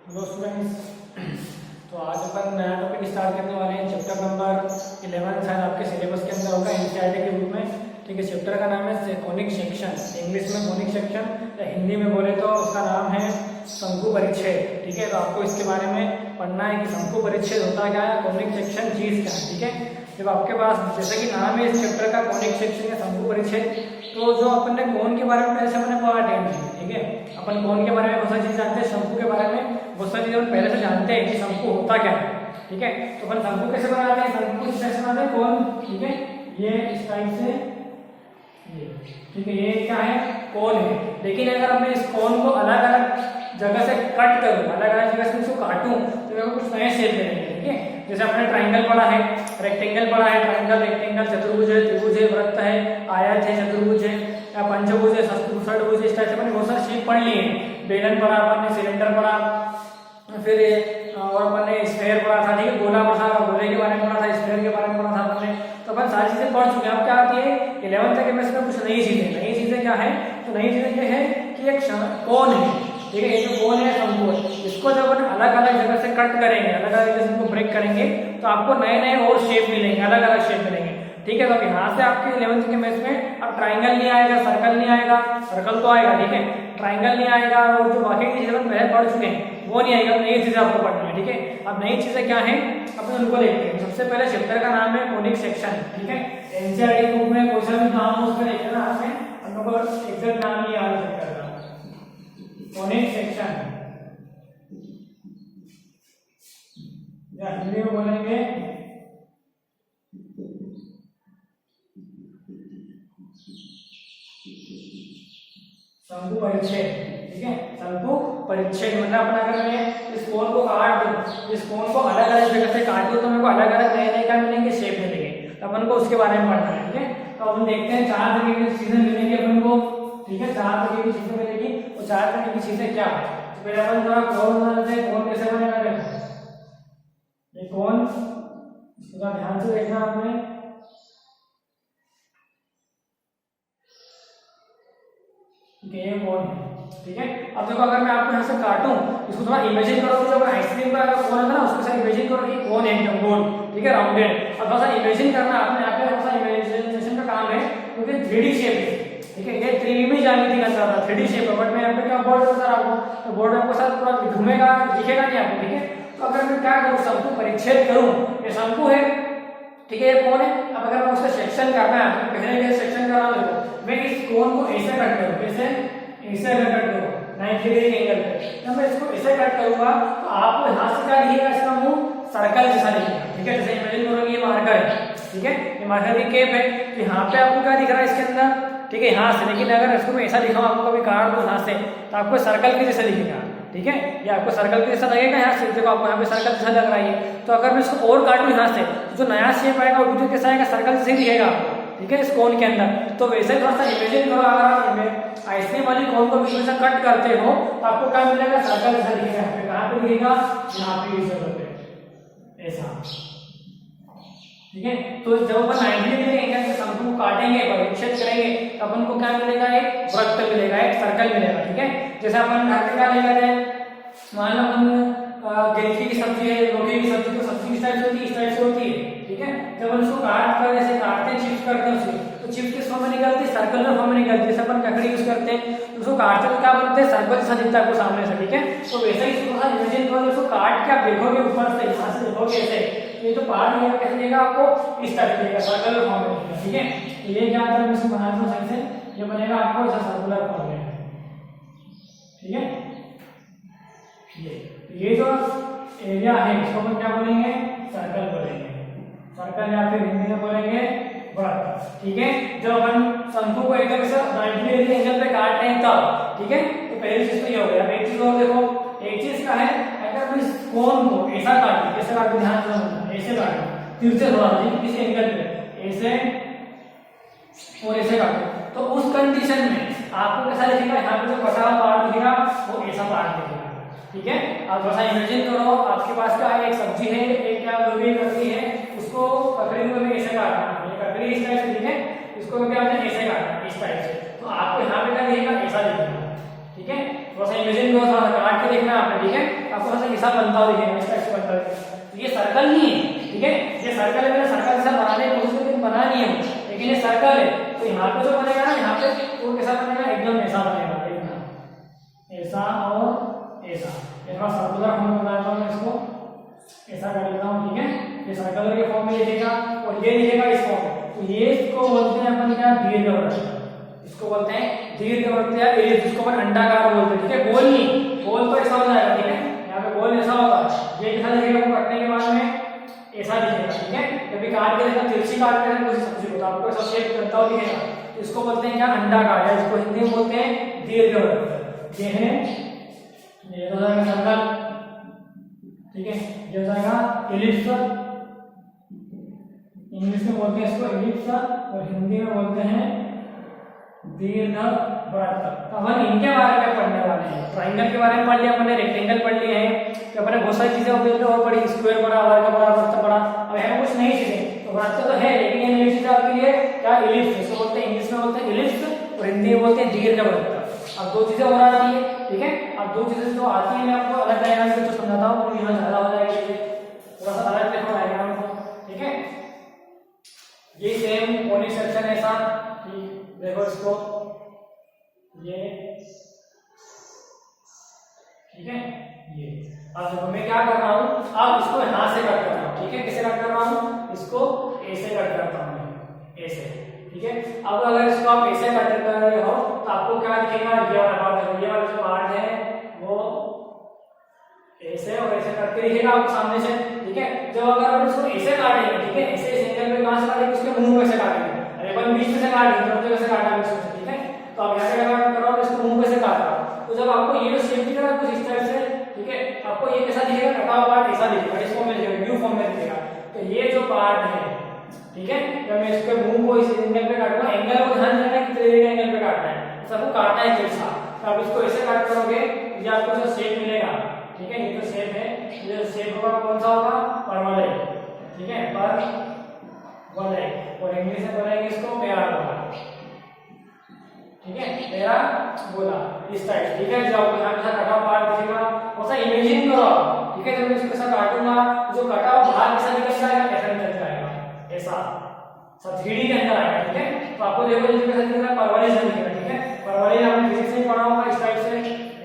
Hello students. तो आज अपन नया टॉपिक स्टार्ट करने वाले हैं। चैप्टर नंबर 11 शायद आपके सिलेबस के अंदर होगा एनसीईआरटी के रूप में। ठीक है, चैप्टर का नाम है कोनिक सेक्शन, इंग्लिश में कोनिक सेक्शन या हिंदी में बोले तो उसका नाम है शंकु परिच्छेद। ठीक है, तो आपको इसके बारे में पढ़ना है कि शंकु परिच्छेद होता क्या है, कोनिक सेक्शन चीज क्या है। ठीक है, जब आपके पास जैसे कि नाम है इस चैप्टर का कोनिक सेक्शन या शंकु परिच्छेद, तो जो अपन ने कोन के बारे में पहले से अपने पढ़ा टेंथ में। ठीक है, अपन कोन के बारे में बहुत सारी चीज जानते हैं, शंकु के बारे में बहुत सारी चीजें पहले से जानते हैं कि शंकु होता क्या है। ठीक है, तो अपन शंकु कैसे बनाते हैं, शंकु इस तरह से बनाते हैं कोन। ठीक है, ये इस टाइप से ये, ठीक है, ये क्या है, कोन है। लेकिन अगर मैं इस कोन को अलग अलग जगह से कट करूं, अलग अलग जगह से इसको काटूं, तो मेरे को कुछ नए शेप मिलेंगे। ठीक है, जैसे अपने ट्राइंगल पढ़ा है, रेक्टेंगल पढ़ा है, ट्राइंगल, रेक्टेंगल, चतुर्भुज है, त्रिभुज है, वृत्त है, आयत है, चतुर्भुज है या पंचभुज है, षटभुज, इस टाइप से मैंने बहुत सारे शेप पढ़ लिए हैं। बेलन पढ़ा अपन ने, सिलेंडर पढ़ा, फिर और अपन ने स्फेयर पढ़ा था। ठीक है, गोला पढ़ा, गोले के बारे में पढ़ा था, स्फेयर के बारे में पढ़ा था अपन ने। तो अपन सारी चीजें पढ़ चुके हैं। अब क्या आती है 11th केमिस्ट्री में कुछ नई चीजें क्या है, तो नई चीजें ये है कि एक कोन है। ठीक है, ये जो कोन है शंकु है, इसको जब अपन अलग अलग जगह से कट करेंगे, अलग अलग जगह से इसको ब्रेक करेंगे, तो आपको नए नए और शेप मिलेंगे, अलग अलग शेप मिलेंगे। ठीक है, तो यहाँ से आपके 11th के मैथ्स में अब ट्राइंगल नहीं आएगा, सर्कल नहीं आएगा, सर्कल तो आएगा। ठीक है, ट्राइंगल नहीं आएगा, और जो बाकी की चीजें पहले पढ़ चुके हैं वो नहीं आएगा, नई चीजें आपको पढ़ना है। ठीक है, अब नई चीजें क्या है अपन उनको देखते हैं। सबसे पहले चैप्टर का नाम है कोनिक सेक्शन। ठीक है, एनसीईआरटी बुक में कोई सा भी नाम हो उसमें देखना, आपने हमको एग्जैक्ट नाम नहीं याद चैप्टर का, कोनिक सेक्शन या हिंदी में बोलेंगे शंकु परिच्छेद। ठीक है, शंकु परिच्छेद मतलब अपना अगर मैं इस कोन को काट दूं, इस कोन को अलग अलग जगह से काट दूं, तो मेरे को अलग अलग नए नए क्या मिलेंगे, शेप मिलेंगे। तो अपन को उसके बारे में पढ़ना है। ठीक है, तो अपन देखते हैं 4 तरह की चीजें मिलेंगी अपन को। ठीक है, 4 तरह की चीजें मिलेगी, और 4 तरह की चीजें क्या है। तो पहले अपन थोड़ा कोन बनाते हैं। कोन कैसे बनेगा, देखो ये कोन, इसको ध्यान से देखना आपने। ये कोन है। ठीक है, अब देखो अगर मैं आपको यहाँ से काटूं, इसको थोड़ा इमेजिन करो कि जब आइसक्रीम का अगर कोन होता है ना, उसके साथ इमेजिन करो कि कोन है एकदम गोल। ठीक है, राउंडेड। अब थोड़ा सा इमेजिन करना आपने, यहाँ पे थोड़ा सा इमेजिनेशन का काम है, क्योंकि 3D शेप है। ठीक है, ये त्रिविमी ज्यामिति का चल रहा है, 3D शेप है, बट मैं यहाँ पे क्या बोर्ड बता रहा हूँ, तो बोर्ड आपके साथ पूरा घूमेगा, दिखेगा नहीं आपको। ठीक है, तो अगर मैं क्या करूँ, शंकु परिच्छेद करूँ, ये शंकु है। ठीक है, ये कोन है। अब अगर मैं उसका सेक्शन करना है, तो पहले ये सेक्शन करा देखो, मैं इस कोन को ऐसे कट करूँ, कैसे, ऐसे अगर कट करूँ 90 डिग्री एंगल पे, जब मैं इसको ऐसे कट करूंगा तो आपको यहाँ से क्या दिखेगा, इसका मुंह सर्कल जैसा दिखेगा। ठीक है, जैसे इमेजिन करो ये मार्कर है। ठीक है, ये मार्कर की केप है, तो यहाँ पे आपको क्या दिख रहा है इसके अंदर, ठीक है, यहाँ से। लेकिन अगर इसको मैं ऐसा दिखाऊं, आपको कभी काट दूं यहाँ से, तो आपको सर्कल के जैसा दिखेगा। ठीक है, ये आपको सर्कल के जैसा लगेगा यहाँ से, देखो आपको यहाँ पे सर्कल जैसा लग रहा है। तो अगर मैं इसको और काटूं यहाँ से, तो जो नया शेप आएगा वो भी कैसा आएगा, सर्कल जैसे ही दिखेगा आपको। ठीक है, इस कोन के अंदर। तो वैसे थोड़ा सा इमेजिन करो, अगर आप आइसक्रीम वाली कोन को बीच में से कट करते हो, तो आपको क्या मिलेगा, सर्कल जैसा दिखेगा। कहाँ पे दिखेगा, यहाँ पे इस जगह पे ऐसा। ठीक है, तो जब अपन 90 डिग्री एंगल से शंकु को काटेंगे, परिच्छेद करेंगे, तो अपन को क्या मिलेगा, एक वृत्त मिलेगा, एक सर्कल मिलेगा। ठीक है, जैसे अपन घर पे क्या लेकर आए, मान लो अपन गिलकी की सब्जी है, रोटी की सब्जी, तो सब्जी किस टाइप से होती है, इस टाइप से होती है। ठीक है, जब हम उसको काट कर ऐसे काटते हैं, चिप्स करते हैं उसको, तो चिप्स किस फॉर्म में निकलती है, सर्कल में फॉर्म में निकलती है। जैसे अपन ककड़ी यूज करते हैं, तो उसको काटते तो क्या बनते हैं, सर्कल जैसा दिखता है आपको सामने से। ठीक है, तो वैसे ही इसको इमेजिन करो, उसको काट के आप देखोगे ऊपर से, यहाँ से देखोगे ऐसे, ये जो पार्ट मिलेगा कैसे देगा आपको, इस तरह दिखेगा, सर्कल फॉर्म में दिखेगा। ठीक है, ये क्या है, मैं इसको बनाता हूँ सही से, ये बनेगा आपको ऐसा सर्कुलर फॉर्म में। ठीक है, ये जो एरिया है इसको हम क्या बोलेंगे, सर्कल बोलेंगे, सर्कल, या फिर हिंदी में बोलेंगे वृत्त। ठीक है, जब अपन शंकु को एकदम से 90 डिग्री एंगल पे काट रहे हैं तब। ठीक है, तो पहली चीज तो ये हो गया। एक चीज और देखो, एक चीज क्या है, अगर मैं इस कोन को ऐसा काटूं, ऐसे काटूं, ध्यान से समझना, ऐसे काटूं, तिरछे थोड़ा किसी एंगल पे ऐसे और ऐसे काटूं, तो उस कंडीशन में आपको कैसा दिखेगा, यहाँ पे जो कटा हुआ पार्ट दिखेगा वो ऐसा पार्ट दिखेगा। ठीक है, आप थोड़ा सा इमेजिन करो, आपके पास क्या है, एक सब्जी है, एक क्या लोही ककड़ी है, उसको ककड़ी को भी ऐसे काटना है, ये ककड़ी इस टाइप से दिखे, इसको भी आपने ऐसे काटना है, इस टाइप से, तो आपको यहाँ पे क्या दिखेगा, ऐसा दिखेगा। ठीक है। थोड़ा सा इमेजिन करो, थोड़ा सा काट के देखना है आपने, ठीक है। आपको थोड़ा सा हिसाब बनता हुआ दिखेगा, इसका ऐसे बनता हुआ। तो ये सर्कल नहीं है, ठीक है, ये सर्कल है, मैंने सर्कल जैसा बनाने की कोशिश की, बना नहीं है, लेकिन ये सर्कल है। तो यहाँ पे जो बनेगा ना, यहाँ पे वो कैसा बनेगा, एकदम ऐसा बनेगा, ऐसा और ऐसा। ये थोड़ा सर्कुलर फॉर्म में बनाता हूँ मैं इसको, ऐसा कर लेता हूँ, ठीक है। ये सर्कुलर के फॉर्म में लिखेगा और ये लिखेगा इस फॉर्म में। तो ये इसको बोलते हैं अपन क्या, दीर्घवृत्त, इसको बोलते हैं दीर्घवृत्त या एलिप्स, जिसको अपन अंडाकार बोलते हैं, ठीक है। गोल नहीं, गोल तो ऐसा हो जाएगा, ठीक है, यहाँ पे गोल ऐसा होगा, ये कैसा लिखेगा, वो कटने के बाद में ऐसा दिखेगा, ठीक है। कभी काट के देखा, तिरछी काट के देखा, कोई सब्जी को, तो आपको ऐसा शेप बनता हुआ दिखेगा। इसको बोलते हैं क्या, अंडाकार, या इसको हिंदी में बोलते हैं दीर्घवृत्त। ये है, ये हो जाएगा सर्कल, ठीक है, ये हो जाएगा एलिप्स, इंग्लिश में बोलते हैं इसको एलिप्स और हिंदी में बोलते हैं दीर्घवृत्त। अपन इनके बारे में पढ़ने वाले हैं, ट्रायंगल के बारे में पढ़ लिया अपने, रेक्टेंगल पढ़ लिए हैं, तो अपने बहुत सारी चीजें और पढ़ी, स्क्वायर पढ़ा, वर्ग पढ़ा, वृत्त पढ़ा। अब है कुछ नई चीजें, तो वृत्त तो है, लेकिन ये नई चीज आपके लिए क्या, एलिप्स, इसको बोलते हैं इंग्लिश में बोलते हैं एलिप्स और हिंदी में बोलते हैं दीर्घवृत्त। अब दो चीजें और आती है, ठीक है। अब दो चीजें जो आती है मैं आपको अलग डायग्राम से तो समझाता हूँ, तो यहाँ ज्यादा हो जाएगा, थोड़ा सा अलग देखो डायग्राम को, ठीक है। ये सेम कोनिक सेक्शन ऐसा, देखो इसको, ये ठीक है, ये अब देखो मैं क्या कर रहा हूँ, अब इसको यहाँ से कट कर रहा हूँ, ठीक है। कैसे कट कर रहा हूँ, इसको ऐसे कट करता हूँ, ऐसे, ठीक है। अब अगर इसको आप ऐसे कट कर रहे हो तो आपको क्या दिखेगा, ये वाला पार्ट, ये वाला जो पार्ट है वो ऐसे और ऐसे करके दिखेगा आपको सामने से, ठीक है। जब अगर आप इसको ऐसे काटेंगे, ठीक है, ऐसे इस एंगल पे कहां से काटेंगे, उसके मुंह में से काटेंगे, अरे अपन बीच में से काटेंगे, तो कैसे काटा इसको, ठीक है। तो अब यहाँ से कट कर रहा हूँ, इसको मुंह में से काट रहा हूँ, तो जब आपको ये जो शेप दिखेगा कुछ इस तरह से, ठीक है, आपको ये कैसा दिखेगा, कटा हुआ पार्ट ऐसा दिखेगा, इसको में दिखेगा, व्यू फॉर्म में दिखेगा। तो ये जो पार्ट है, ठीक है, जब मैं इसके मुंह को इस एंगल पे काटूंगा, एंगल को ध्यान रखना है कितने डिग्री एंगल पे काटना है, सबको काटना है कैसा। तो आप इसको ऐसे काट करोगे, ये आपको जो शेप मिलेगा, ठीक है, ये जो शेप है, ये जो शेप होगा कौन सा होगा, परवलय, ठीक है, परवलय, और इंग्लिश में बोलेंगे इसको पैराबोला, ठीक है, पैराबोला इस टाइप, ठीक है। जो आपको यहाँ पे कटा पार्ट दिखेगा, वैसा इमेजिन करो, ठीक है। जब मैं इसको ऐसा काटूंगा, जो कटा हुआ भाग कैसा निकल जाएगा, ऐसा निकल जाएगा, ऐसा सब 3D के अंदर आएगा, ठीक है। तो आपको देखो ये कैसा दिख रहा है, परवलय से दिख रहा है, ठीक है। परवलय आपने फिजिक्स में पढ़ा होगा इस टाइप से,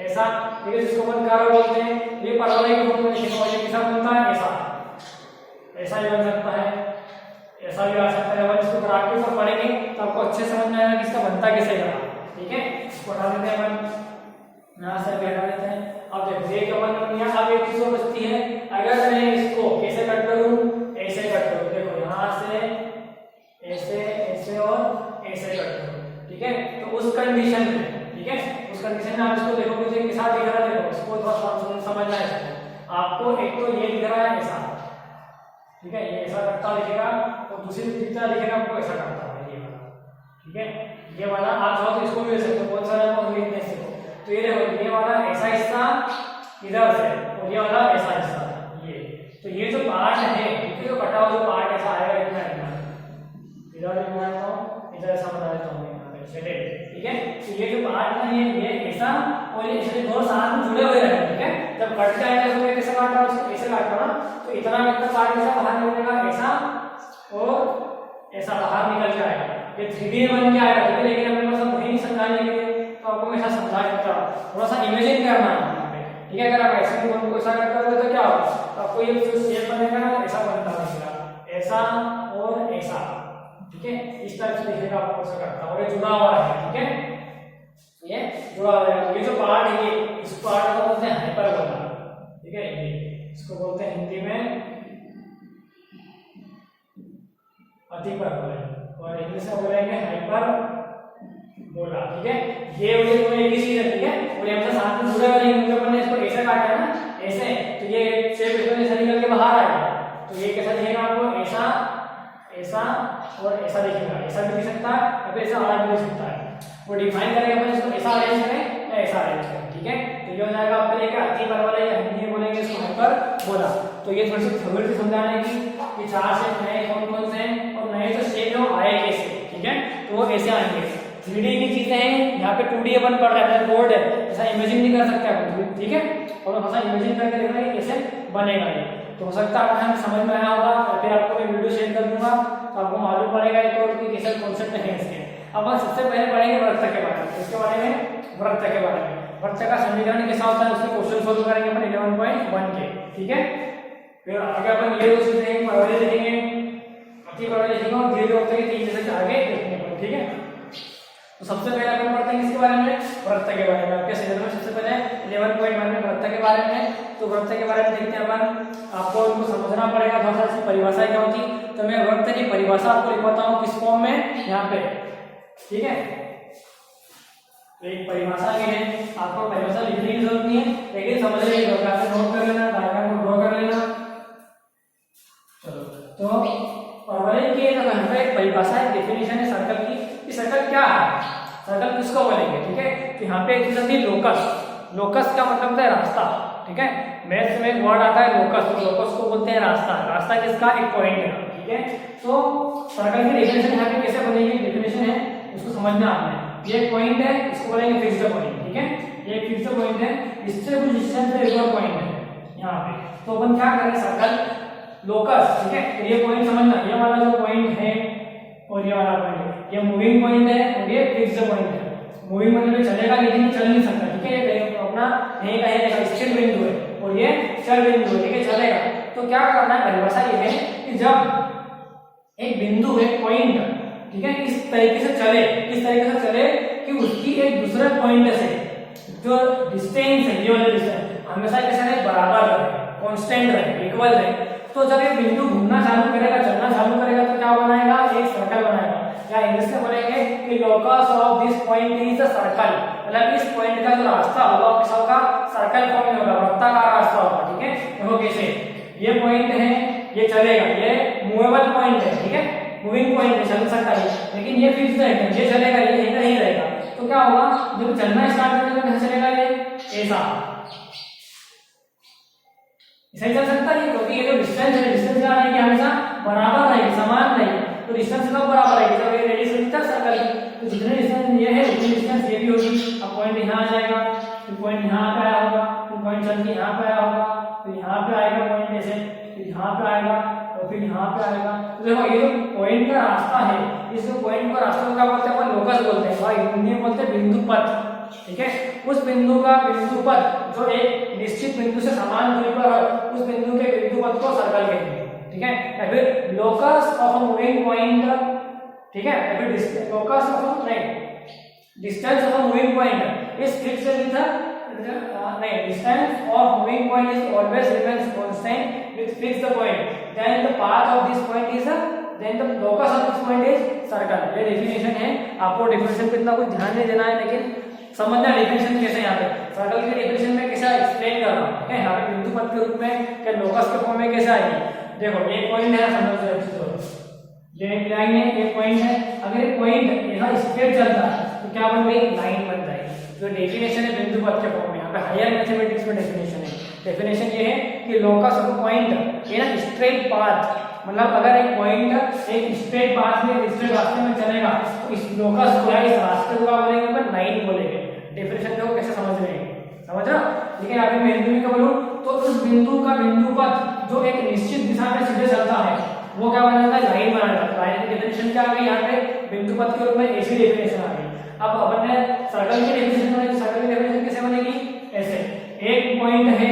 ऐसा, ठीक है, जिसको अपन कर्व बोलते हैं। ये परवलय के फॉर्म में लिखेगा, ये कैसा बनता है, ऐसा, ऐसा भी बन सकता है, ऐसा भी आ सकता है। अपन इसको प्रैक्टिस में पढ़ेंगे तो आपको अच्छे समझ में आएगा कि इसका बनता कैसे है, ठीक है। इसको हटा देते हैं अपन, यहाँ से हटा देते हैं। अब देखो ये अपन बन गया। अब एक चीज बचती है, अगर मैं इसको कैसे कट करूं, ऐसे कट करूं, देखो यहाँ से ऐसे, ऐसे और ऐसे कट करूं, ठीक है। तो उस कंडीशन में, ठीक है, उस कंडीशन में आप इसको देखोगे जो के साथ दिख रहा है, देखो इसको थोड़ा समझना है आपको। एक तो ये दिख रहा है ऐसा, ठीक है, ये ऐसा करता दिखेगा, और दूसरी दिखता दिखेगा आपको ऐसा करता है, ये वाला, ठीक है। ये वाला आप चाहो तो इसको भी ले सकते हो, बहुत सारे आपको लिखने से। तो ये देखो, ये वाला ऐसा हिस्सा इधर से और ये वाला ऐसा हिस्सा, ये तो ये जो पार्ट है, ठीक है, जो कटा हुआ जो पार्ट ऐसा आएगा, इतना इधर भी बनाता हूँ, इधर ऐसा बना देता हूँ यहाँ पे, चले, ठीक है। तो ये जो पार्ट है ये ऐसा और ये इसके दोनों साथ में जुड़े हुए रहते हैं, ठीक है। जब कट जाएगा तो मैं कैसे काट रहा हूँ, इसको ऐसे काट रहा हूँ, तो इतना पार्ट ऐसा बाहर निकलेगा, ऐसा और ऐसा बाहर निकल के आएगा, ये 3D बन के आएगा, ठीक है। लेकिन अपने पास वही नहीं समझाने के लिए, तो आपको मैं ऐसा समझा देता हूँ, थोड़ा सा इमेजिन करना है, ठीक है। अगर आप ऐसे को ऐसा करते हो तो क्या होगा, तो आपको ये जो शेप बनेगा ना, ऐसा बनता रहेगा, ऐसा और ऐसा, ठीक है, इस टाइप से दिखेगा आपको ऐसा करता है, और ये जुड़ा हुआ है, ठीक है, ये जुड़ा हुआ है। ये जो पार्ट है, ये इस पार्ट को बोलते हैं हाइपरबोला, ठीक है, ये इसको बोलते हैं हिंदी में अतिपरवलय, और इंग्लिश में बोलेंगे हाइपरबोला, ठीक है। ये और ये दोनों एक ही चीज है, ठीक है, और ये हमसे साथ में जुड़े हुए नहीं, क्योंकि अपन ने इसको ऐसे काटा है ना, ऐसे, तो ये शेप इसमें ऐसा निकल के बाहर आएगा, तो ये कैसा दिखेगा आपको, ऐसा, ऐसा और ऐसा दिखेगा, ऐसा भी दिख सकता है, या फिर ऐसा अलग भी दिख सकता है। वो डिफाइन करेंगे अपन इसको, ऐसा अरेंज करें या ऐसा अरेंज करें, ठीक है। तो ये हो जाएगा आपके लिए क्या, अतिपरवलय, या हिंदी में बोलेंगे इसको हाइपरबोला। तो ये थोड़ी सी थ्योरी समझाने की कि चार शेप नए कौन कौन से हैं, और नए जो शेप है वो आए कैसे, ठीक है। तो वो कैसे आएंगे, 3D की चीजें हैं, यहाँ पे 2D अपन पढ़ रहे हैं, बोर्ड है, ऐसा इमेजिन नहीं कर सकते आप, ठीक है। और थोड़ा सा इमेजिन करके देखना है कैसे बनेगा ये। तो हो सकता है आपको समझ में आया होगा, या फिर आपको मैं वीडियो शेयर कर दूंगा तो आपको मालूम पड़ेगा एक और कि कैसे कॉन्सेप्ट है इसके। अब सबसे पहले पढ़ेंगे वृत्त के बारे में। इसके बारे में वृत्त के बारे में, वृत्त का समीकरण कैसा होता है उसके क्वेश्चन सोल्व करेंगे अपन 11.1 के, ठीक है। फिर आगे अपन ये दो चीजें परवलय लिखेंगे, परवलय लिखेंगे और धीरे धीरे होते हैं 3 जैसे आगे देखेंगे, ठीक है। तो सबसे पहले अपन पढ़ते हैं इसके बारे में, वृत्त के बारे में। आपके सिलेबस में सबसे पहले 11.1 में वृत्त के बारे में। तो वृत्त के बारे में देखते हैं अपन, आपको उनको समझना पड़ेगा थोड़ा सा, इसकी परिभाषा क्या होती। तो मैं वृत्त की परिभाषा आपको लिखवाता हूँ किस फॉर्म में, यहाँ पे, ठीक है। एक परिभाषा के लिए आपको परिभाषा लिखने की जरूरत नहीं है, लेकिन समझने की जरूरत है। नोट कर लेना, डायग्राम को ड्रॉ कर लेना। चलो, तो परवलय की यहाँ पे एक परिभाषा है, डेफिनेशन है सर्कल की। सर्कल क्या है, सर्कल किसको बोलेंगे, ठीक है। तो यहाँ पे एक चीज आती है लोकस। लोकस का मतलब होता है रास्ता, ठीक है। मैथ्स में एक वर्ड आता है लोकस, तो लोकस को बोलते हैं रास्ता। रास्ता किसका, एक पॉइंट है, ठीक है। तो सर्कल की डेफिनेशन यहाँ पे कैसे बनेगी, डेफिनेशन है उसको समझना आपने। ये पॉइंट है, इसको बोलेंगे फिक्स्ड पॉइंट, ठीक है। ये फिक्स्ड पॉइंट है, इससे कुछ डिस्टेंस पे एक और पॉइंट है यहाँ पे। तो अपन क्या करें, सर्कल लोकस, ठीक है। तो ये पॉइंट समझना, ये वाला जो पॉइंट है और ये वाला पॉइंट है, ये मूविंग पॉइंट है और ये फिक्स्ड पॉइंट है। मूविंग मतलब चलेगा लेकिन चल नहीं सकता, ठीक है। ये अपना यहीं का है, स्थिर बिंदु है और ये चल बिंदु है, ठीक है, चलेगा। तो क्या करना है, परिभाषा ये है कि जब एक बिंदु है, पॉइंट, ठीक है, इस तरीके से चले, इस तरीके से चले कि उसकी एक दूसरे पॉइंट से जो डिस्टेंस है, ये वाला डिस्टेंस हमेशा कैसे रहे, बराबर रहे, कांस्टेंट रहे, इक्वल रहे। तो जब ये बिंदु घूमना चालू करेगा, चलना चालू करेगा, तो क्या बनाएगा, एक सर्कल बनाएगा। या इंग्लिश में बोलेंगे कि locus of this point is a circle, मतलब इस पॉइंट का जो रास्ता होगा किस होगा, सर्कल फॉर्म में होगा, वृत्ताकार रास्ता होगा, ठीक है। देखो कैसे, ये पॉइंट है, ये चलेगा, ये मूवेबल पॉइंट है, ठीक है, मूविंग पॉइंट है, चल सकता है, लेकिन ये फिक्स्ड है, ये चलेगा, ये नहीं रहेगा। तो क्या होगा, जब चलना स्टार्ट करेगा कैसे चलेगा, ये ऐसा ऐसे चल सकता है, क्योंकि ये जो डिस्टेंस है, डिस्टेंस क्या रहेगी, हमेशा बराबर रहेगी, समान रहेगी। तो डिस्टेंस कब बराबर रहेगी, जब ये रेडियस है सर्कल की, तो जितने डिस्टेंस ये है उतनी डिस्टेंस ये भी होगी। अब पॉइंट यहाँ आ जाएगा, फिर पॉइंट यहाँ पे आया होगा, फिर पॉइंट चल के यहाँ पे आया होगा, फिर यहाँ पे आएगा पॉइंट ऐसे, फिर यहाँ पे आएगा और फिर यहाँ पे आएगा। तो देखो ये जो पॉइंट का रास्ता है, इस पॉइंट का रास्ता को क्या बोलते हैं, अपन लोकस बोलते हैं, और हिंदी में बोलते हैं बिंदु पथ, ठीक है। उस बिंदु का बिंदु पथ जो एक निश्चित बिंदु से समान दूरी पर है, उस बिंदु के बिंदु पथ को सर्कल कहते हैं, ठीक है। या फिर locus of a moving point, ठीक है, या फिर locus of distance of a moving point is fixed with नहीं, distance of moving point is always remains constant with fixed point, then the path of this point is then the locus of this point is circle. ये definition है, आपको definition पे इतना कुछ ध्यान नहीं देना है, लेकिन समझना डेफिनेशन कैसे, यहाँ पे सर्कल की डेफिनेशन में कैसे एक्सप्लेन कर रहा हूँ, ठीक है। यहाँ पे बिंदु पथ के रूप में क्या लोकस के फॉर्म में कैसे आएगी। देखो एक पॉइंट है, समझो ये एक लाइन है, एक पॉइंट है, अगर एक पॉइंट यहाँ स्ट्रेट चलता है तो क्या बन गई, लाइन बन जाएगी। जो डेफिनेशन है बिंदु पथ के फॉर्म में, यहाँ पे हायर मैथमेटिक्स में डेफिनेशन है। डेफिनेशन ये है कि लोकस ऑफ पॉइंट ये ना स्ट्रेट पाथ, मतलब अगर एक पॉइंट एक स्ट्रेट पाथ में, स्ट्रेट रास्ते में चलेगा तो इस लोकस को या इस रास्ते को क्या बोलेंगे, अपन लाइन बोलेंगे। डेफिनेशन देखो कैसे समझ रहे हैं, समझ रहा। लेकिन अभी मैं हिंदी में क्या बोलूं, तो उस बिंदु का बिंदु पथ जो एक निश्चित दिशा में सीधे चलता है वो क्या बना जाता है, लाइन बना जाता है। लाइन की डेफिनेशन क्या आ गई, यहाँ पे बिंदु पथ के रूप में ऐसी डेफिनेशन आ गई। अब अपन ने सर्कल की डेफिनेशन बनाई, सर्कल की डेफिनेशन कैसे बनेगी, ऐसे एक पॉइंट है,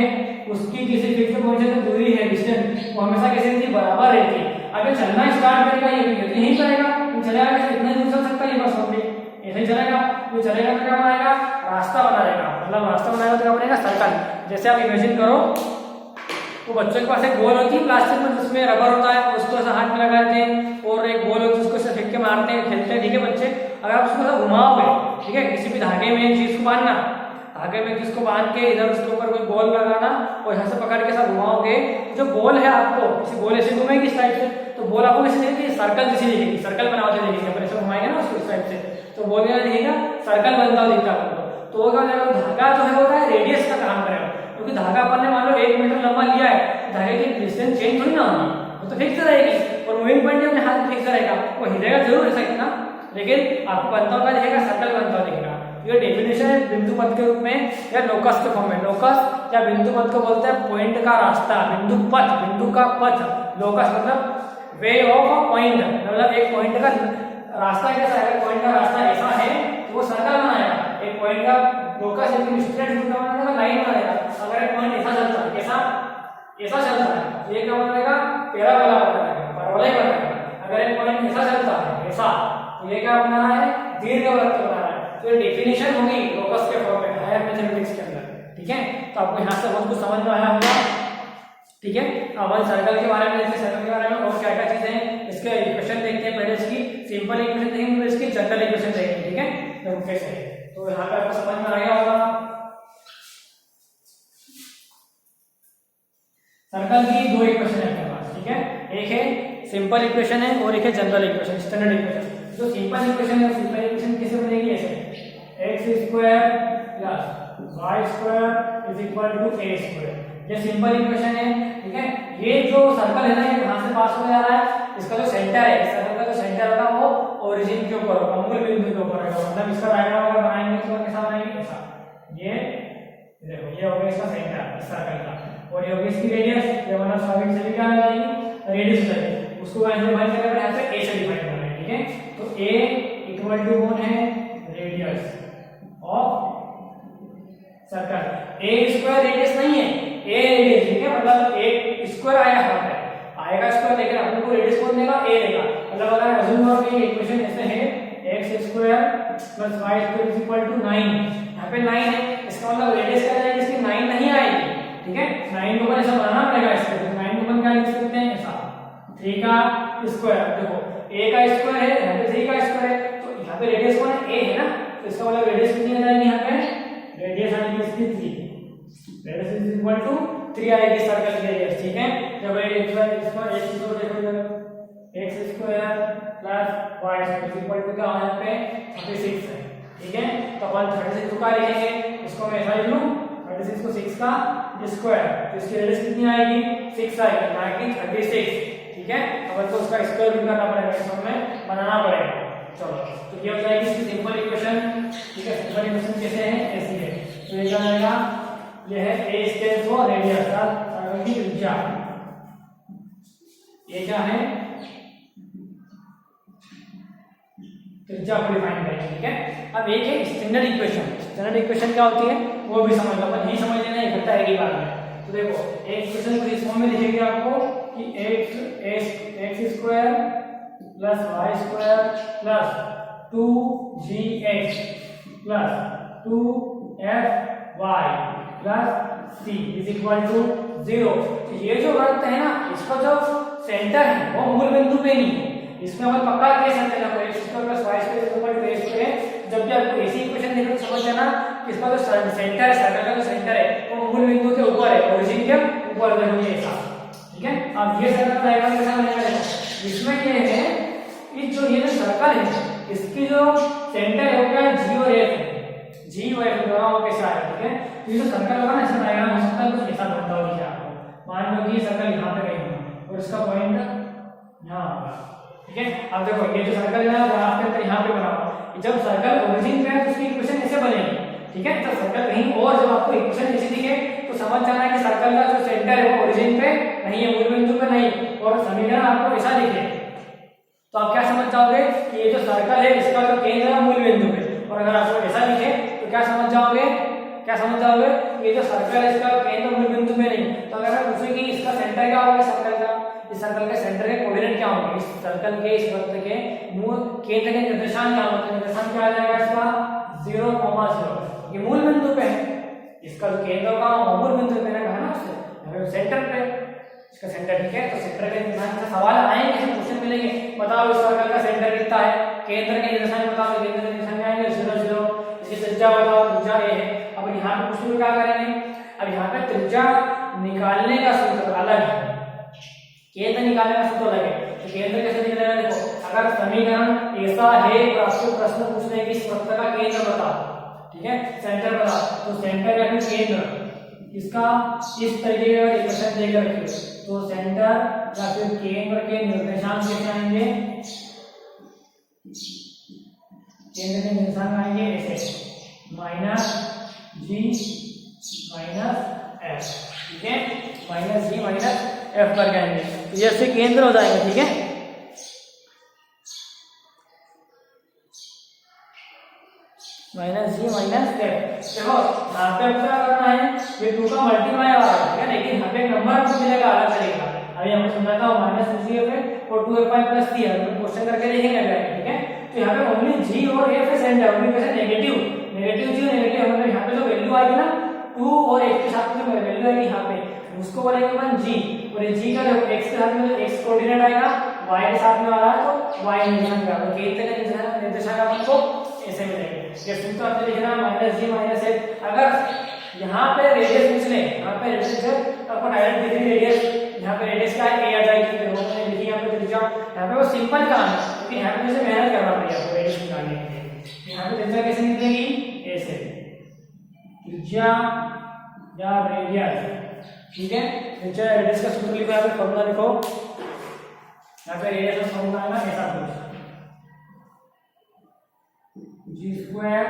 उसकी किसी फिक्स्ड पॉइंट से दूरी है, डिस्टेंस, वो हमेशा कैसे रहती है, बराबर रहती है। अगर चलना स्टार्ट करेगा ये यही करेगा, तो चलेगा कैसे, इतना दूर चल सकता है ये, बस कंप्लीट ऐसे ही चलेगा। तो चलेगा तो क्या बनाएगा, रास्ता बनाएगा, मतलब रास्ता बनाएगा तो क्या बनेगा, सर्कल। जैसे आप इमेजिन करो, तो बच्चों के पास एक बॉल होती है प्लास्टिक में, जिसमें रबर होता है, उसको ऐसा हाथ में लगाते हैं, और एक बॉल होती है उसको ऐसे फेंक के मारते हैं, खेलते हैं, ठीक है बच्चे। अगर आप उसको ऐसा घुमाओगे, ठीक है, किसी भी धागे में चीज को बांधना, धागे में जिसको बांध के इधर उसके ऊपर कोई बॉल लगाना और यहाँ से पकड़ के ऐसा घुमाओगे, जो बॉल है आपको किसी बॉल ऐसे घूमेगी इस टाइप से, तो बॉल आपको कैसे दिखेगी, सर्कल जैसी दिखेगी, सर्कल बनाते दिखेगी। अपन ऐसे घुमाएंगे ना उसको इस टाइप से, तो बॉल क्या दिखेगा, सर्कल बनता हुआ दिखता है। तो वो क्या हो जाएगा, धागा जो है वो रेडियस का काम करेगा, क्योंकि धागा अपन ने मान लो 1 मीटर लंबा लिया है, धागे की डिस्टेंस चेंज थोड़ी ना होगी, वो तो फिक्स रहेगी। और मूविंग पॉइंट अपने हाथ में फिक्स रहेगा, वो हिलेगा जरूर ऐसा इतना, लेकिन आपको बनता हुआ दिखेगा, सर्कल बनता हुआ दिखेगा। ये डेफिनेशन है बिंदु पथ के रूप में या लोकस के फॉर्म में। लोकस या बिंदु पथ को बोलते हैं पॉइंट का रास्ता, बिंदु पथ, बिंदु का पथ। लोकस मतलब वे ऑफ अ पॉइंट, मतलब एक पॉइंट का रास्ता कैसा है, पॉइंट का रास्ता ऐसा है तो वो सर्कल बनाएगा। एक पॉइंट का लोकस एकदम स्ट्रेट बिंदु बनाएगा, लाइन बनाएगा। अगर एक पॉइंट ऐसा चलता है, कैसा ऐसा चलता है, तो ये क्या बनाएगा, पैराबोला बनाएगा, परवलय बनाएगा। अगर एक पॉइंट ऐसा चलता है ऐसा, तो ये क्या बनाना है, दीर्घवृत्त बनाना है। तो ये डेफिनेशन होगी लोकस के फॉर्म में हायर मैथमेटिक्स के अंदर। ठीक है, तो आपको यहाँ से बहुत कुछ समझ में आया होगा। ठीक है, अब हम सर्कल के बारे में देखते हैं, सर्कल के बारे में और क्या क्या चीजें हैं, इसके इक्वेशन देखते हैं। पहले इसकी सिंपल इक्वेशन देखेंगे, फिर इसकी जनरल इक्वेशन देखेंगे। ठीक है, तो कैसे है, तो यहाँ पे आपको समझ में आ गया होगा। सर्कल की दो इक्वेशन है अपने पास। ठीक है, एक है सिंपल इक्वेशन है और एक है जनरल इक्वेशन, स्टैंडर्ड इक्वेशन। जो सिंपल इक्वेशन है, सिंपल इक्वेशन कैसे बनेगी, ऐसे x² + y² = a²। ये सिंपल इक्वेशन है। ठीक है, ये जो सर्कल है ना, ये कहां से पास हो जा रहा है, इसका जो सेंटर है, इस सर्कल का जो सेंटर होगा वो ओरिजिन के ऊपर होगा, मूल बिंदु के ऊपर होगा। मतलब इसका डायग्राम अगर बनाएंगे तो कैसा बनाएंगे, ऐसा। ये देखो, ये होगा इसका सेंटर इस सर्कल का, और ये होगी इसकी रेडियस। ये मतलब स्वाभाविक से क्या आ जाएगी, रेडियस लगेगी, उसको ऐसे डिफाइन करके यहां पे a से डिफाइन करना है। ठीक है, तो a = कौन है, radius of circle. a² radius नहीं है, a रेडियस। ठीक है, मतलब एक स्क्वायर आया यहाँ पे, आएगा स्क्वायर, लेकिन अपन को रेडियस कौन देगा, a देगा। मतलब अगर अज्यूम करो कि इक्वेशन ऐसे है x² + y² = 9, यहाँ पे 9 है, इसका मतलब रेडियस क्या आएगी, इसकी 9 नहीं आएगी। ठीक है, 9 को ऐसा बनाना पड़ेगा इसको। 9 को क्या लिख सकते हैं, ऐसा 3 का स्क्वायर। देखो a का स्क्वायर है, यहाँ पे 3 का स्क्वायर है, तो यहाँ पे रेडियस कौन है, a है ना, तो इसका मतलब रेडियस कितनी आ जाएगी, यहाँ पे रेडियस आएगी इसकी 3, रेडियस = 3 आएगी सर्कल की रेडियस। ठीक है, जब ये इसको देखो, x² + y² क्या है, यहाँ पे 36 है। ठीक है, तो अपन 36 को क्या लिखेंगे, इसको मैं ऐसा लिख लूं, 36 को 6 का स्क्वायर, तो इसकी रेडियस कितनी आएगी, 6 आएगी, ना कि 36। ठीक है, अब तो उसका स्क्वायर भी करना पड़ेगा, इसको हमें बनाना पड़ेगा। चलो, तो ये हो जाएगी इसकी सिंपल इक्वेशन। ठीक है, सिंपल इक्वेशन कैसे है, ऐसी है। तो ये क्या आएगा, ये है a square for radius circle की त्रिज्या। ये क्या है, त्रिज्या को डिफाइन करेंगे। ठीक है, अब एक है स्टैंडर्ड इक्वेशन। स्टैंडर्ड इक्वेशन क्या होती है वो भी समझ लो, अपन नहीं समझ लेना, इकट्ठा एक ही बात है। तो देखो, एक इक्वेशन को इस फॉर्म में लिखेंगे आपको कि x² + y² + 2gx + 2fy + c = 0। तो ये जो वृत्त है ना, इसका जो सेंटर है वो मूल बिंदु पे नहीं है। इसमें हम पक्का कह सकते हैं ना, x² + y² = a²। जब भी आपको ऐसी इक्वेशन देखे तो समझ जाना कि इसका जो सेंटर है, सर्कल का जो सेंटर है वो मूल बिंदु के ऊपर है, ओरिजिन के ऊपर देखो ऐसा। ठीक है, अब ये सर्कल डायग्राम कैसा बनेगा, इसमें ये है कि जो ये जो सर्कल है इसकी जो सेंटर है वो क्या है, g और f है। g और f दोनों वो कैसा है। ठीक है, तो ये जो सर्कल होगा ना, इसका डायग्राम हो सकता है कुछ ऐसा बनता हो दिखे आपको। मान लो कि ये सर्कल यहाँ पे कहीं है और इसका पॉइंट यहाँ होगा। ठीक है, अब देखो ये जो सर्कल है ग्राफ के अंदर यहाँ पे बना हुआ, जब सर्कल ओरिजिन पे है तो उसकी इक्वेशन ऐसे बनेगी। ठीक है, तो सर्कल कहीं और जब आपको इक्वेशन ऐसी दिखे तो समझ जाना कि सर्कल का जो सेंटर है वो ओरिजिन पे नहीं है, मूल बिंदु पे नहीं, और समीकरण आपको ऐसा दिखे तो आप क्या समझ जाओगे कि ये जो सर्कल है इसका जो केंद्र है मूल बिंदु पे। और अगर आपको ऐसा दिखे तो क्या समझ जाओगे, ये जो सर्कल है इसका केंद्र मूल बिंदु पे नहीं। तो अगर आप पूछे कि इसका सेंटर क्या होगा, सर्कल का, इस सर्कल के सेंटर के कोऑर्डिनेट क्या होंगे, इस सर्कल के इस वृत्त के मूल केंद्र के निर्देशांक क्या होते हैं, निर्देशांक क्या आ जाएगा इसका 0,0। ये मूल बिंदु पे है, इसका जो केंद्र होगा वो मूल बिंदु पे है ना, उससे सेंटर पे इसका सेंटर। ठीक है, तो सेंटर के निर्देशांक से सवाल आएंगे, क्वेश्चन मिलेंगे, बताओ इस सर्कल का सेंटर कितना है, केंद्र के निर्देशांक बताओ, केंद्र के निर्देशांक आएंगे 0, 0, इसकी त्रिज्या बताओ, त्रिज्या a है। अब यहाँ पे क्वेश्चन क्या करेंगे, अब यहाँ पे त्रिज्या निकालने का सूत्र अलग है, केंद्र निकालने का सूत्र अलग है। तो केंद्र कैसे निकलेगा, देखो अगर समीकरण ऐसा है और आपको प्रश्न पूछने की इस वृत्त का केंद्र बताओ, ठीक है, सेंटर बताओ, तो सेंटर या फिर केंद्र इसका इस तरीके का इक्वेशन देकर रखिए, तो सेंटर या फिर केंद्र के निर्देशांक कैसे आएंगे, केंद्र के निशान आएंगे ऐसे माइनस जी माइनस एफ, ठीक है, माइनस जी माइनस एफ करके आएंगे, तो ये ऐसे केंद्र हो जाएंगे, ठीक है। माइनस जी माइनस एफ, देखो यहाँ पे अब क्या करना है, ये 2 का मल्टीप्लाई आ रहा है, ठीक है, लेकिन यहाँ पे नंबर आपको मिलेगा अलग तरीका। अभी हमको समझा था माइनस जी एफ है और 2f प्लस 3 है, तो क्वेश्चन करके देखेंगे अभी, ठीक है। तो यहाँ पे ओनली जी और एफ है सेंटर, ओनली कैसे नेगेटिव नेगेटिव जी और नेगेटिव, मतलब यहाँ पे जो वैल्यू आएगी ना 2 और 1 के साथ में वैल्यू आएगी यहाँ पे, उसको बोलेंगे अपन जी, और ये जी का देखो x के साथ में x कोऑर्डिनेट आएगा, y के साथ में आ रहा है तो y निर्देशांक आएगा, केंद्र का निर्देशांक आपको ऐसे मिलेंगे। ये सूत्र आपने लिखना माइनस जी माइनस एफ। अगर यहाँ पे रेडियस पूछ ले, यहाँ पे रेडियस है तो आपको डायरेक्ट दिख रही रेडियस, यहाँ पे रेडियस क्या है a आ जाएगी, फिर वो मैंने लिखी यहाँ पे त्रिज्या, यहाँ पे वो सिंपल काम है, क्योंकि यहाँ पे मुझे मेहनत करना पड़ेगा आपको रेडियस निकालने के लिए। यहाँ पे त्रिज्या कैसे निकलेगी, ऐसे त्रिज्या या रेडियस, ठीक है। त्रिज्या रेडियस का सूत्र लिखो, यहाँ पे फॉर्मूला लिखो, यहाँ पे रेडियस का फॉर्मूला है ना ऐसा कुछ G square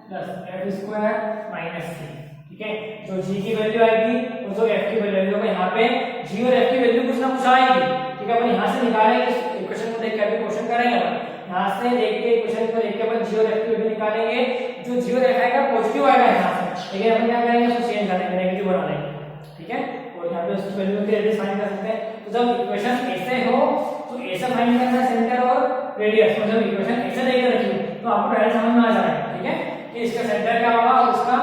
plus F square minus C, ठीक है। जो जी की वैल्यू आएगी और जो एफ की वैल्यू आएगी, यहाँ पे जी और एफ की वैल्यू कुछ ना कुछ आएगी, ठीक है। अपन यहाँ से निकालेंगे, इक्वेशन को देख के अभी क्वेश्चन करेंगे अपन, यहाँ से देख के इक्वेशन को देख के अपन जी और एफ की वैल्यू निकालेंगे, जो जी और एफ आएगा पॉजिटिव आएगा यहाँ से, लेकिन अपन क्या करेंगे उसको चेंज कर देंगे, नेगेटिव बना देंगे, ठीक है। और यहाँ पे उसकी वैल्यू की रेडियस फाइंड कर सकते हैं। तो जब इक्वेशन ऐसे हो तो ऐसे फाइंड करना है सेंटर और रेडियस, मतलब इक्वेशन ऐसे देकर रखिए तो आपको डायरेक्ट समझ में आ जाएगा, ठीक है, कि इसका सेंटर क्या होगा और उसका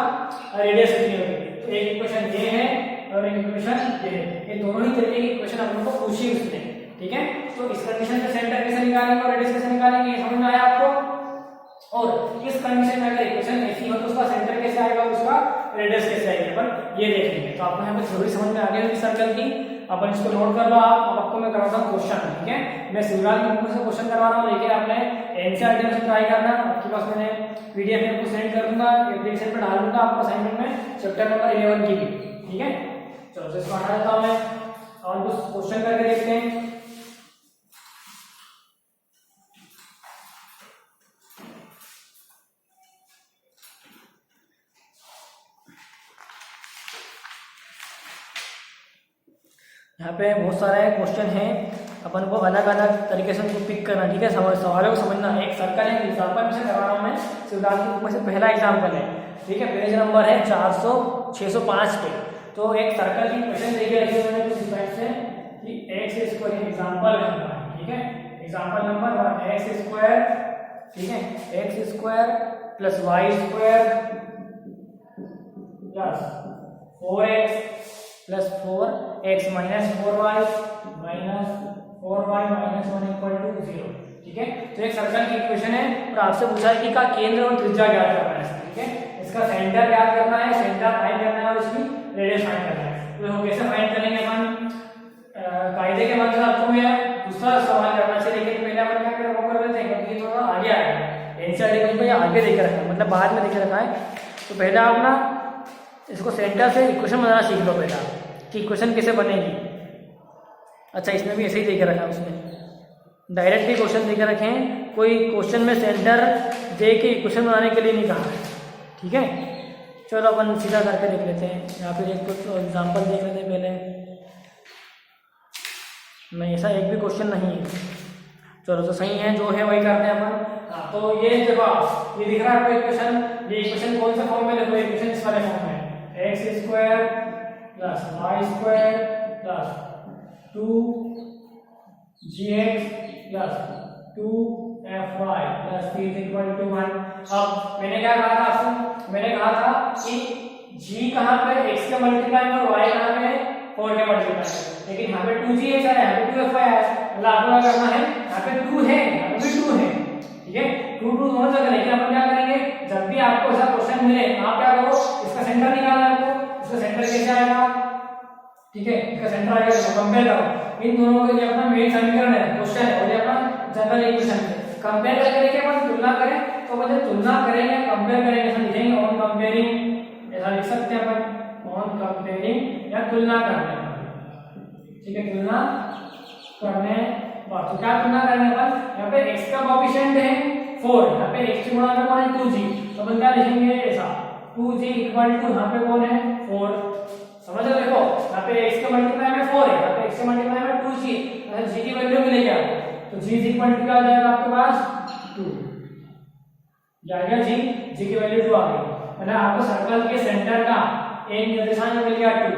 रेडियस कितनी होगी। तो एक इक्वेशन ये है और एक इक्वेशन ये है, ये दोनों ही तरीके की इक्वेशन हम लोग को पूछी उसने, ठीक है। तो इस कंडीशन में सेंटर कैसे निकालेंगे और रेडियस कैसे निकालेंगे, ये समझ में आया आपको। और इस कंडीशन में अगर इक्वेशन ऐसी हो तो उसका सेंटर कैसे आएगा और उसका रेडियस कैसे आएगा, अपन ये देखेंगे। तो आपको यहाँ पे थ्योरी समझ में आ गई होगी सर्कल की, अपन इसको नोट कर लो आप। अब आपको मैं कराता हूँ क्वेश्चन, ठीक है। मैं शिवराज की बुक से क्वेश्चन करवा रहा हूँ, लेकिन आपने एनसीईआरटी में ट्राई करना। आपके पास मैंने पीडीएफ में आपको सेंड कर दूंगा, एप्लीकेशन पे डाल दूंगा आपको असाइनमेंट में, चैप्टर नंबर 11 की भी, ठीक है। चलो तो इसको हटा देता हूँ मैं और कुछ क्वेश्चन करके देखते हैं। यहाँ पे बहुत सारे क्वेश्चन हैं, अपन को अलग अलग तरीके से उनको पिक करना, ठीक है। सवालों को समझना। एक सर्कल है, एग्जाम्पल में से करवा रहा हूँ मैं, शिवराज की बुक में से पहला एग्जाम्पल है, ठीक है। पेज नंबर है 605 पे। तो एक सर्कल की क्वेश्चन देके रखी मैंने कुछ इस टाइप से कि एक्स स्क्वायर एग्जाम्पल है, ठीक है। एग्जाम्पल नंबर 1 एक्स स्क्वायर, ठीक है, X square plus Y square plus 4x plus 4x minus 4y minus 4y minus 1 equal to 0, ठीक है। तो एक सर्कल की इक्वेशन है और आपसे पूछा है कि का केंद्र और त्रिज्या ज्ञात करना है, ठीक है। इसका सेंटर ज्ञात करना है, सेंटर फाइंड करना है और इसकी रेडियस फाइंड करना है। तो कैसे फाइंड करेंगे अपन, कायदे के मतलब आपको मैं दूसरा सवाल करना चाहिए, लेकिन पहले अपन क्या करें वो कर लेते हैं, क्योंकि थोड़ा आगे आएगा। एनसीईआरटी में आगे देकर रखा है, मतलब बाद में देकर रखा है। तो पहले आप ना इसको सेंटर से इक्वेशन बनाना सीख लो पहला, कि इक्वेशन कैसे बनेगी। अच्छा, इसमें भी ऐसे ही देकर रखा है, उसमें डायरेक्ट ही क्वेश्चन देकर रखे हैं, कोई क्वेश्चन में सेंटर दे के इक्वेशन बनाने के लिए नहीं कहा है, ठीक है। चलो अपन सीधा करके देख लेते हैं, या फिर एक कुछ एग्जाम्पल देख लेते हैं पहले। नहीं, ऐसा एक भी क्वेश्चन नहीं है। चलो तो सही है, जो है वही करते हैं अपन। हाँ, तो ये देखो, ये दिख रहा है आपको इक्वेशन, ये इक्वेशन कौन सा फॉर्म में, देखो इक्वेशन इस वाले फॉर्म में, x square plus Y square plus 2gx plus 2fy plus 3 equal to 1। अब मैंने क्या कहा था आपको, मैंने कहा था कि g कहाँ पे x के मल्टीप्लाई और y कहाँ पे 4 के मल्टीप्लाई, लेकिन यहाँ पे 2gx है, यहाँ पे 2fy है, मतलब आपको क्या करना है, यहाँ पे 2 है, यहाँ पे 2 है, ठीक है। 2 दोनों जगह, लेकिन अपन क्या करेंगे, जब भी आपको ऐसा क्वेश्चन मिले आप क्या करो, इसका सेंटर निकालना है आपको। इसका सेंटर कैसे आएगा, ठीक है, इसका सेंटर आएगा, कंपेयर करो इन दोनों को। ये अपना मेन समीकरण है, क्वेश्चन है, और ये अपना जनरल इक्वेशन है। कंपेयर करके अपन तुलना करें, तो अपन तुलना करेंगे, कंपेयर करेंगे, ऐसा लिखेंगे ऑन कंपेयरिंग, ऐसा लिख सकते हैं अपन, ऑन कंपेयरिंग या तुलना करने, ठीक है, तुलना करने। तो क्या तुलना करेंगे अपन, यहाँ पे x का कोएफिशिएंट है 4, यहाँ पे x की गुणा में कौन है 2g, तो अपन क्या लिखेंगे ऐसा 2g इक्वल टू यहाँ पे कौन है 4, समझ रहे देखो यहाँ पे x के मल्टीप्लाई में 4 है, यहाँ पे x के मल्टीप्लाई में 2g, g की वैल्यू मिलेगी आपको, तो g इक्वल टू क्या आ जाएगा आपके पास 2, जाएगा g की वैल्यू 2 आ गई, मतलब आपको सर्कल के सेंटर का एक निर्देशांक मिल गया 2,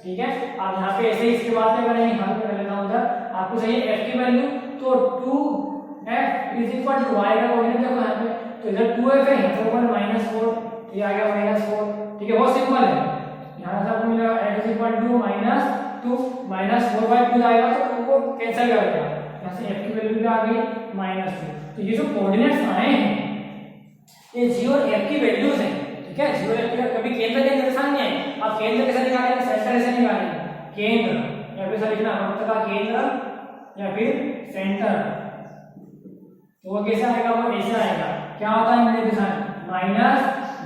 ठीक है। आप यहाँ पे ऐसे इसके बाद में करेंगे, यहाँ पे कर लेना उधर, आपको चाहिए f की वैल्यू, तो 2f is equal to y का कोऑर्डिनेट देखो यहाँ पे, तो इधर 2f है, यहाँ पर -4, ये आ गया -4, ठीक है, बहुत सिंपल है। यहाँ से आपको मिलेगा f इज इक्वल टू -2 -4/2 जाएगा, तो 2 को कैंसिल कर देगा, यहाँ से f की वैल्यू क्या आ गई -2। तो ये जो कोऑर्डिनेट्स आए हैं ये g और f की वैल्यूज हैं, ठीक है। g और f का कभी केंद्र के निर्देशांक नहीं है, आप केंद्र कैसे निकालेंगे, सेंटर कैसे निकालेंगे, केंद्र या फिर लिखना वृत्त का केंद्र या फिर सेंटर, तो वो कैसे आएगा, वो ऐसे आएगा, क्या होता है निर्देशांक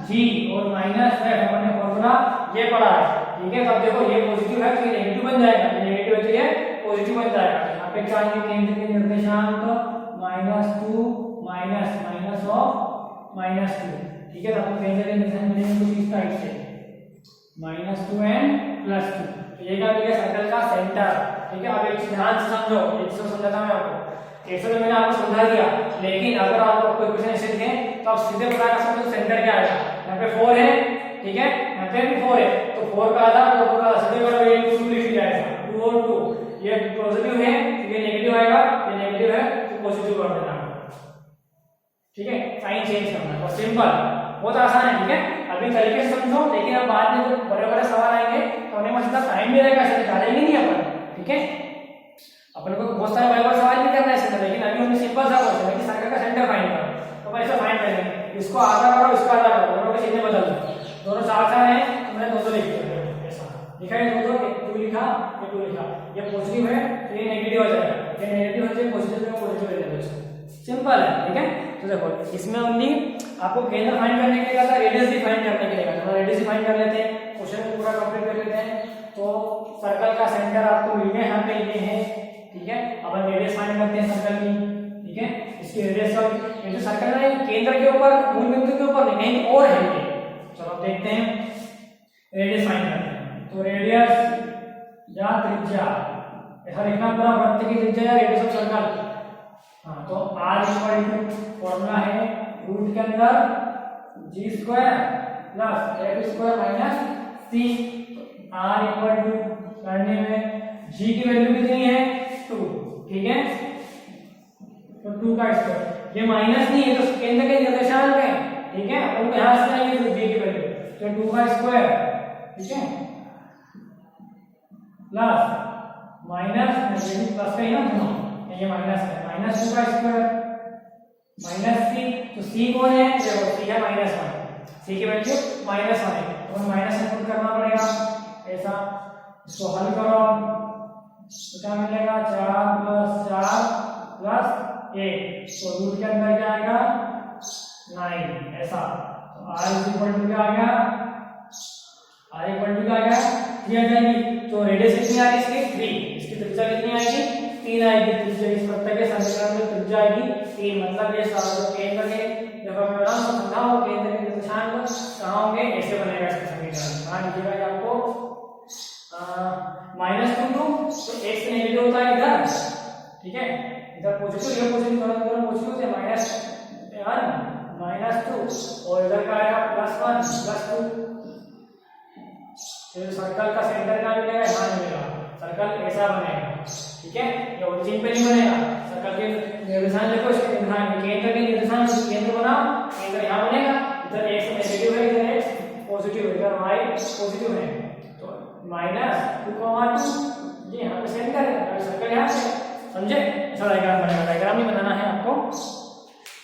-g और -f, हमने फॉर्मूला ये पढ़ा है, ठीक है। तब देखो ये पॉजिटिव है तो ये नेगेटिव बन जाएगा, ये नेगेटिव है तो ये पॉजिटिव बन जाएगा, यहाँ पे क्या आएंगे केंद्र के निर्देशांक -2 -2, ठीक है। तो आपको केंद्र के निर्देशांक मिलेंगे कुछ इस टाइप से -2 एंड +2, तो ये क्या मिलेगा सर्कल का सेंटर, ठीक है। अब एक चीज ध्यान से समझो, एक चीज समझाता हूं मैं आपको, ऐसे तो मैंने आपको समझा दिया, लेकिन अगर आपको कोई क्वेश्चन ऐसे दिखे तो आप सीधे पता कर सकते हो सेंटर क्या आएगा, यहाँ पे 4 है, ठीक है, यहाँ पे भी 4 है, तो 4 का आधा 4 का सीधे करो, ये 2 लिख दिया जाएगा, 2 और 2, ये पॉजिटिव है तो ये नेगेटिव आएगा, ये नेगेटिव है तो पॉजिटिव कर देना, ठीक है। साइन चेंज करना है, बहुत सिंपल, बहुत आसान है, ठीक है। अभी तरीके से समझो, लेकिन अब बाद में जब बड़े-बड़े सवाल आएंगे तो हमें मतलब टाइम भी रहेगा, ऐसे निकालेंगे नहीं अपन, ठीक है। अपन को बहुत सारे बड़े-बड़े सवाल भी करना है इसमें, लेकिन अभी हमने सिंपल सा क्वेश्चन है कि सर्कल का सेंटर फाइंड करो, तो मैं ऐसे फाइंड करेंगे, इसको आधा करो इसको आधा करो, दोनों के चिन्ह बदल दो, दोनों साथ हैं तो मैंने 2 लिख दिया, ऐसा लिखा है 2 2 लिखा, ये 2 लिखा, ये पॉजिटिव है तो ये नेगेटिव हो जाएगा, ये नेगेटिव हो जाए पॉजिटिव में पॉजिटिव हो जाएगा, सिंपल है, ठीक है। तो देखो इसमें ओनली आपको केंद्र फाइंड करने के लिए आता है, रेडियस भी फाइंड करने के लिए आता है, रेडियस फाइंड कर लेते हैं, क्वेश्चन को पूरा कंप्लीट कर लेते हैं। तो सर्कल का सेंटर आपको मिल गया, यहाँ पे ये है, ठीक है। अब हम रेडियस फाइंड करते हैं सर्कल की, ठीक है। इसकी रेडियस का ये जो सर्कल है केंद्र के ऊपर, मूल बिंदु के ऊपर नहीं और है ये, चलो अब देखते हैं रेडियस फाइंड करते हैं। तो रेडियस या त्रिज्या ऐसा लिखना, पूरा वृत्त की त्रिज्या या रेडियस ऑफ सर्कल, हाँ, तो r इक्वल टू फॉर्मूला है रूट के अंदर g square plus f square minus c, r equal to करने में g की वैल्यू कितनी है 2, ठीक है, तो 2 का स्क्वायर, ये माइनस नहीं है तो केंद्र के निर्देशांक है, ठीक है, उनको यहां से आएंगे तो g की वैल्यू, तो 2 का स्क्वायर, ठीक है, प्लस माइनस ये प्लस का ही ना दोनों, ये माइनस है, -2 का स्क्वायर माइनस c, तो c कौन है, देखो c है -1, c की वैल्यू -1 है, तो माइनस में पुट करना पड़ेगा ऐसा, इसको हल करो तो क्या मिलेगा 4 + 4 + 1, तो रूट के अंदर क्या आएगा 9 ऐसा, तो r इक्वल क्या आ गया, r इक्वल क्या आ गया 3 आ जाएगी, तो रेडियस कितनी आ रही है इसकी 3, इसकी त्रिज्या कितनी आएगी 3 आएगी, त्रिज्या इस वृत्त के समीकरण में त्रिज्या आएगी 3, मतलब ये सारा केंद्र के जब हम नाम समझाओ केंद्र के निर्देशांक कहां होंगे, ऐसे बनेगा इसका समीकरण, ध्यान दीजिएगा कि आपको -2 तो x नेगेटिव होता है इधर, ठीक है, इधर पॉजिटिव ये पॉजिटिव दोनों पॉजिटिव है -1 -2 और इधर का आएगा +1 +2, तो सर्कल का सेंटर कहां मिलेगा, यहां मिलेगा, सर्कल ऐसा बनेगा, ठीक है, ये ओरिजिन पे नहीं बनेगा, सर्कल के निर्देशांक देखो, इसके निर्देशांक केंद्र के निर्देशांक केंद्र बनाओ, केंद्र यहां बनेगा, इधर x नेगेटिव है, इधर x पॉजिटिव है, इधर y पॉजिटिव है, तो -2, ये यहां पे सेंटर है, सर्कल यहां से, समझे, ऐसा डायग्राम बनेगा, डायग्राम नहीं बनाना है आपको।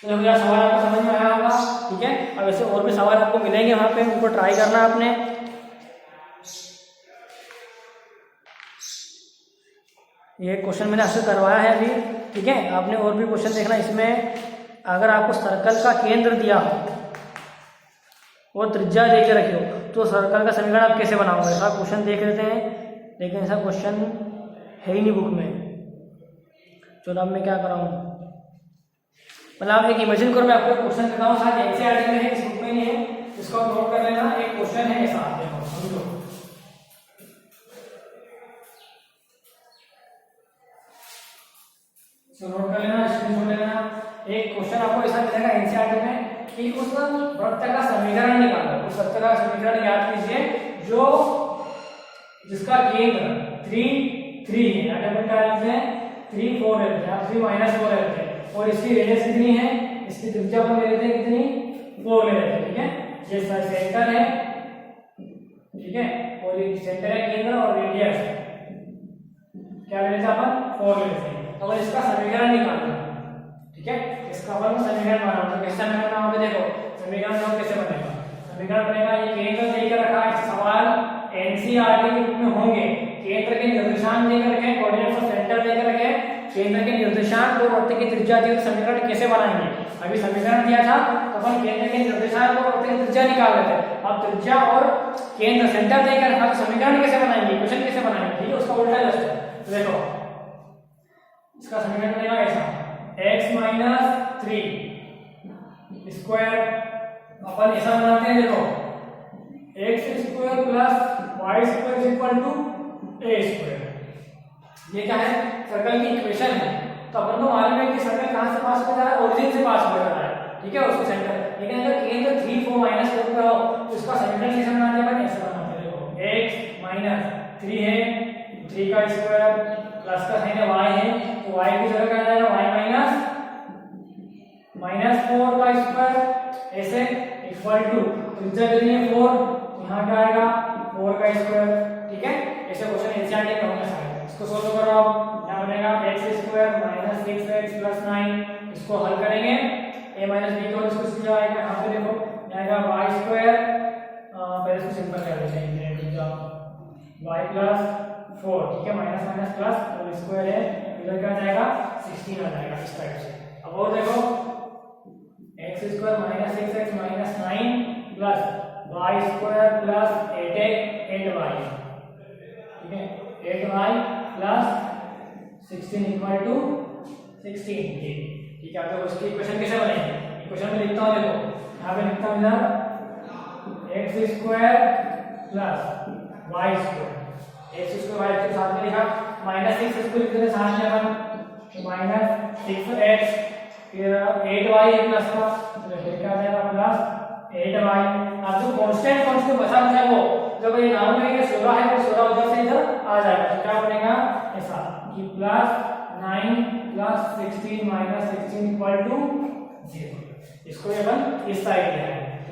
तो देखो यार सवाल आपको समझ में आया होगा, ठीक है। अब ऐसे और भी सवाल आपको मिलेंगे वहां पे, उनको ट्राई करना आपने, ये क्वेश्चन मैंने आपसे करवाया है अभी, ठीक है। आपने और भी क्वेश्चन देखना, इसमें अगर आपको सर्कल का केंद्र दिया हो और त्रिज्या दे के रखी हो तो सर्कल का समीकरण आप कैसे बनाओगे, ऐसा क्वेश्चन देख लेते हैं, लेकिन ऐसा क्वेश्चन है ही नहीं बुक में। चलो अब मैं क्या कराऊँ, मतलब एक इमेजिन करो, मैं आपको क्वेश्चन देता हूँ, शायद एनसीईआरटी में है, इस बुक में नहीं है, इसको आप नोट कर लेना। एक क्वेश्चन है ऐसा, देखो समझो, इसको नोट कर लेना, स्क्रीनशॉट ले लेना। एक क्वेश्चन आपको ऐसा मिलेगा एनसीईआरटी में कि उस वृत्त का समीकरण निकालो। उस वृत्त का समीकरण याद कीजिए जो जिसका केंद्र 3 3 है, यहाँ पे क्या लेते हैं 3 4 लेते हैं, 3 -4 लेते हैं, और इसकी रेडियस कितनी है, इसकी त्रिज्या पर ले लेते हैं कितनी 4 ले लेते हैं, ठीक है। ये सेंटर है, ठीक है, और ये सेंटर है केंद्र, और रेडियस क्या ले लेते हैं अपन 4 ले लेते हैं। तो इसका समीकरण निकालना है, ठीक है, इसका अपन समीकरण बनाना। तो कैसे समीकरण बनाओगे, देखो समीकरण कैसे बनेगा। समीकरण बनेगा, ये केंद्र देकर रखा है, सवाल एनसीईआरटी के रूप में होंगे, केंद्र के निर्देशांक देकर रखे, कोऑर्डिनेट्स ऑफ सेंटर देकर रखे, केंद्र के निर्देशांक और वृत्त की त्रिज्या दी, तो समीकरण कैसे बनाएंगे। अभी समीकरण दिया था तो अपन केंद्र के निर्देशांक और वृत्त की त्रिज्या निकाल लेते हैं। अब त्रिज्या और केंद्र सेंटर देकर रखा, तो समीकरण कैसे बनाएंगे, इक्वेशन कैसे बनाएंगे, ठीक है, उसका उल्टा जस्ट है। तो देखो इसका समीकरण बनेगा ऐसा, x - 3 स्क्वायर, अपन ऐसा बनाते हैं, देखो x square plus y square equal to a square. ये क्या है, सर्कल की इक्वेशन है। तो अपन को मालूम है कि सर्कल कहां से पास हो रहा है, ओरिजिन से पास हो रहा है, ठीक है, उसके सेंटर। लेकिन अगर केंद्र 3 4 -4 पे हो तो इसका समीकरण कैसे बनाते हैं, अपन ऐसे बनाते हैं, देखो x - 3 है, 3 का स्क्वायर प्लस का है y है, तो y की जगह क्या जाएगा, y -4 का स्क्वायर ऐसे इक्वल टू त्रिज्या कितनी है 4, यहाँ क्या आएगा 4 का स्क्वायर, ठीक है। ऐसे क्वेश्चन एनसीईआरटी में होंगे सारे। इसको सोल्व करो, आप यहाँ बनेगा x² - 6x + 9, इसको हल करेंगे a - b को, इसको सीधा आएगा, यहाँ पे देखो आएगा y², पहले इसको सिंपल कर देते हैं, y + 4, ठीक है, माइनस प्लस और स्क्वायर है, इधर क्या जाएगा 16 आ जाएगा इस टाइप से। अब और देखो x² - 6x - 9 plus y² plus 8y, ठीक है, 8y प्लस 16 इक्वल टू 16, ठीक है। तो उसकी इक्वेशन कैसे बनेगी, इक्वेशन में लिखता हूँ, देखो यहाँ पे लिखता हूँ इधर x² plus y², x² y के साथ में लिखा, -6 इसको लिख देते साथ में अपन, -6x, फिर 8y प्लस का, तो क्या आ जाएगा प्लस 8y। अब जो कांस्टेंट बचा है वो जब ये नाम में 16 है, तो 16 उधर से इधर आ जाएगा, तो क्या बनेगा ऐसा कि +9 + 16 - 16 इक्वल टू 0। इसको अपन इस साइड ले आएंगे,